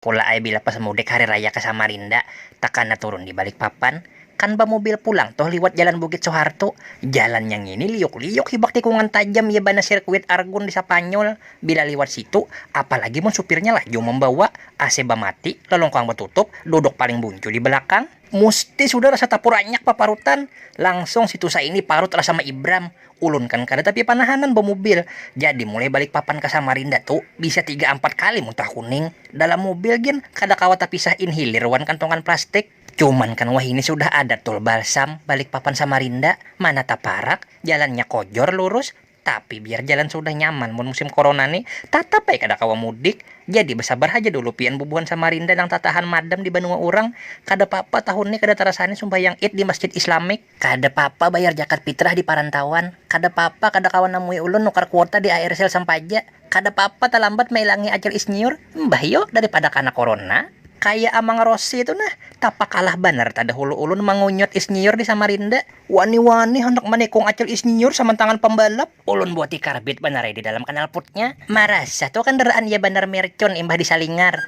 Pula ay bila pas mudik hari raya ke Samarinda, takana turun di balik papan. Kan ba mobil pulang toh liwat jalan Bukit Soeharto. Jalan yang ini liuk-liuk hibak tikungan tajam ya bana sirkuit Argun di Sapanyol. Bila liwat situ, apalagi mun supirnya laju membawa AC ba mati, lelongkang betutup, duduk paling buncu di belakang. Musti sudah rasa tapuranyak paparutan. Langsung situ saya ini parut rasa sama Ibram. Ulun kan kada tapi panahanan bawa mobil. Jadi mulai balik papan ke Samarinda tuh bisa 3-4 kali muntah kuning. Dalam mobil gin kada kawat pisahin hilir wan kantongan plastik. Cuman kan wah ini sudah ada tol balsam balik papan Samarinda. Mana taparak, jalannya kojor lurus. Tapi biar jalan sudah nyaman mun musim corona nih, tatap ya kada kawa mudik. Jadi bersabar aja dulu pian bubuhan Samarinda yang tatahan madam di Bandung orang. Kada papa tahun ini kada terasani sembahyang id di masjid Islamik. Kada papa bayar zakat fitrah di parantauan. Kada papa kada kawan namui ulun nukar kuota di AirSel Sampaja. Kada papa talambat mailangi ajar isnyur. Mbah yo daripada kana corona. Kayak Amang Rossi itu nah, tapak kalah banar tada hulu ulun mangunyot isnyiur di Samarinda. Wani-wani hendak menikung acil isnyiur sama tangan pembalap. Ulun buat karbit banar di dalam kanal putnya. Marasa tuh kendaraan ya banar mercon imbah di Salingar.